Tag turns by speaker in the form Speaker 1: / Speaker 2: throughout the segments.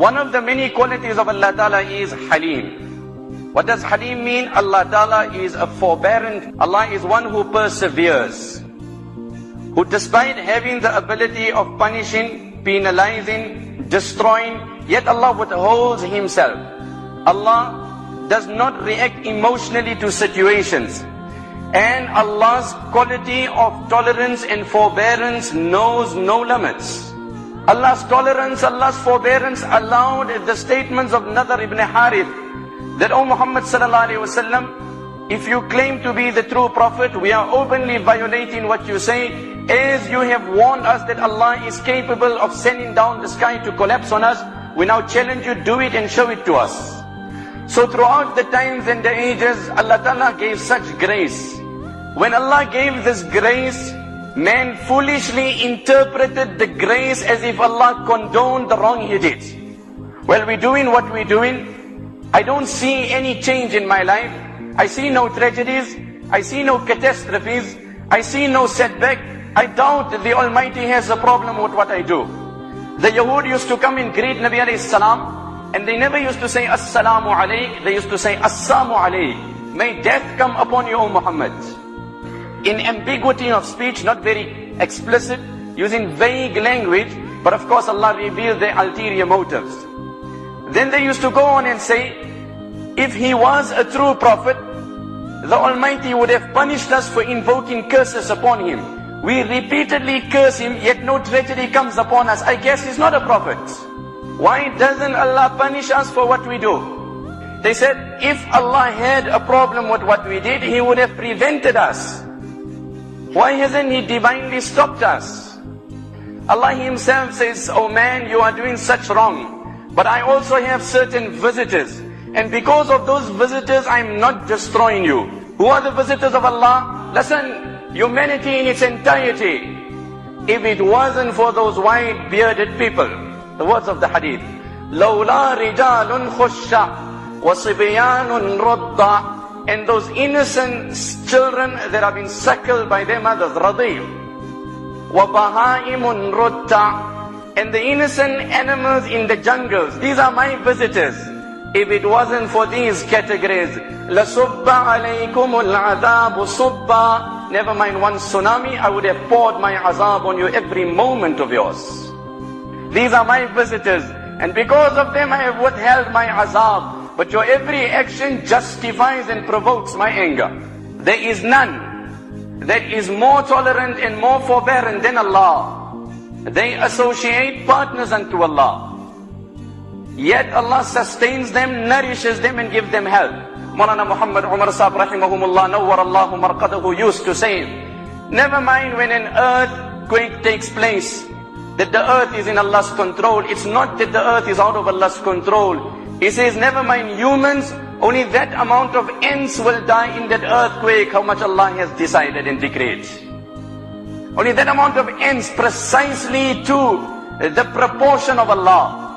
Speaker 1: One of the many qualities of Allah Ta'ala is Halim. What does Halim mean? Allah Ta'ala is a forbearant. Allah is one who perseveres, who despite having the ability of punishing, penalizing, destroying, yet Allah withholds Himself. Allah does not react emotionally to situations. And Allah's quality of tolerance and forbearance knows no limits. Allah's tolerance, Allah's forbearance allowed the statements of Nadar ibn Harith that, O Muhammad sallallahu alaihi wasallam, if you claim to be the true prophet, we are openly violating what you say, as you have warned us that Allah is capable of sending down the sky to collapse on us. We now challenge you, do it and show it to us. So throughout the times and the ages, Allah Ta'ala gave such grace. When Allah gave this grace, man foolishly interpreted the grace as if Allah condoned the wrong he did. Well, we're doing what we're doing. I don't see any change in my life. I see no tragedies. I see no catastrophes. I see no setback. I doubt that the Almighty has a problem with what I do. The Yahud used to come and greet Nabi alayhi salam, and they never used to say Assalamu alayk. They used to say Assalamu alayk. May death come upon you, O Muhammad. In ambiguity of speech, not very explicit, using vague language, but of course Allah revealed their ulterior motives. Then they used to go on and say, if he was a true prophet, the Almighty would have punished us for invoking curses upon him. We repeatedly curse him, yet no tragedy comes upon us. I guess he's not a prophet. Why doesn't Allah punish us for what we do? They said, if Allah had a problem with what we did, He would have prevented us. Why hasn't He divinely stopped us? Allah Himself says, oh man, you are doing such wrong. But I also have certain visitors. And because of those visitors, I'm not destroying you. Who are the visitors of Allah? Listen, humanity in its entirety. If it wasn't for those white bearded people, the words of the hadith, لَوْلَا رِجَالٌ خُشَّ وَصِبْيَانٌ رُضَّ, and those innocent children that have been suckled by their mothers, رَضِيٌ وَبَهَائِمٌ رُدَّ, and the innocent animals in the jungles, these are my visitors. If it wasn't for these categories, لَصُبَّ عَلَيْكُمُ الْعَذَابُ صُبَّ, never mind one tsunami, I would have poured my azab on you every moment of yours. These are my visitors, and because of them I have withheld my azab. But your every action justifies and provokes my anger. There is none that is more tolerant and more forbearant than Allah. They associate partners unto Allah. Yet Allah sustains them, nourishes them and gives them help. Maulana Muhammad Umar Sahib rahimahumullah nawwarallahu marqadahu used to say, never mind when an earthquake takes place, that the earth is in Allah's control. It's not that the earth is out of Allah's control. He says, never mind humans, only that amount of ants will die in that earthquake, how much Allah has decided and decreed. Only that amount of ants, precisely to the proportion of Allah.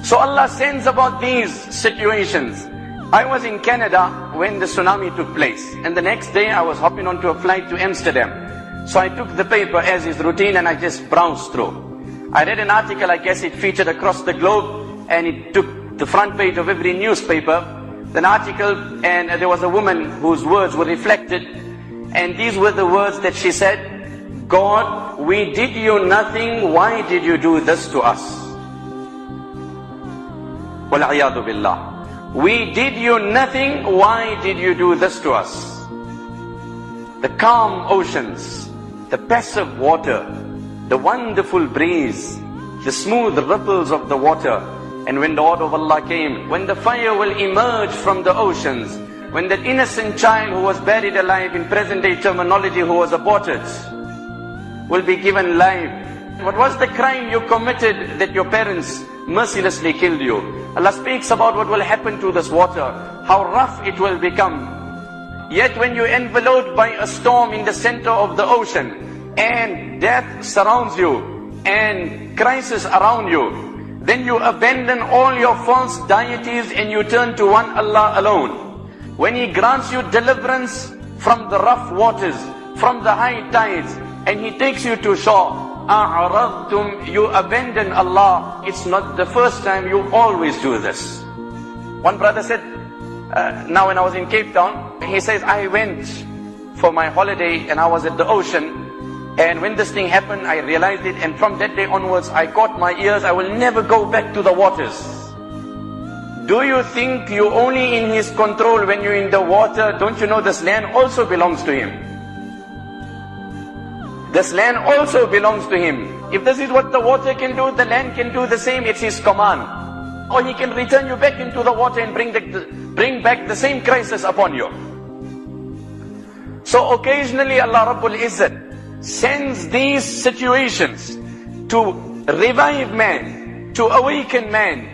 Speaker 1: So Allah sends about these situations. I was in Canada when the tsunami took place, and the next day I was hopping onto a flight to Amsterdam. So I took the paper as is routine and I just browsed through. I read an article, I guess it featured across the globe, and it took the front page of every newspaper, an article, and there was a woman whose words were reflected, and these were the words that she said, God, we did you nothing, why did you do this to us? Wal-'iyadu billah. We did you nothing, why did you do this to us? The calm oceans, the passive water, the wonderful breeze, the smooth ripples of the water, and when the order of Allah came, when the fire will emerge from the oceans, when that innocent child who was buried alive, in present day terminology, who was aborted, will be given life. What was the crime you committed that your parents mercilessly killed you? Allah speaks about what will happen to this water, how rough it will become. Yet when you're enveloped by a storm in the center of the ocean, and death surrounds you, and crisis around you, then you abandon all your false deities and you turn to one Allah alone. When He grants you deliverance from the rough waters, from the high tides, and He takes you to shore, أعرضتم, you abandon Allah. It's not the first time, you always do this. One brother said, now when I was in Cape Town, he says, I went for my holiday and I was at the ocean, and when this thing happened, I realized it, and from that day onwards, I caught my ears, I will never go back to the waters. Do you think you're only in His control when you're in the water? Don't you know this land also belongs to Him? This land also belongs to Him. If this is what the water can do, the land can do the same. It's His command. Or He can return you back into the water and bring back the same crisis upon you. So occasionally Allah Rabbul Izzat sends these situations to revive man, to awaken man.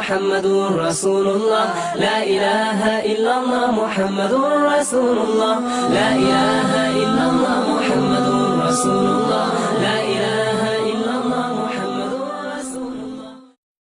Speaker 2: محمد رسول الله لا إله إلا الله محمد رسول الله لا إله إلا الله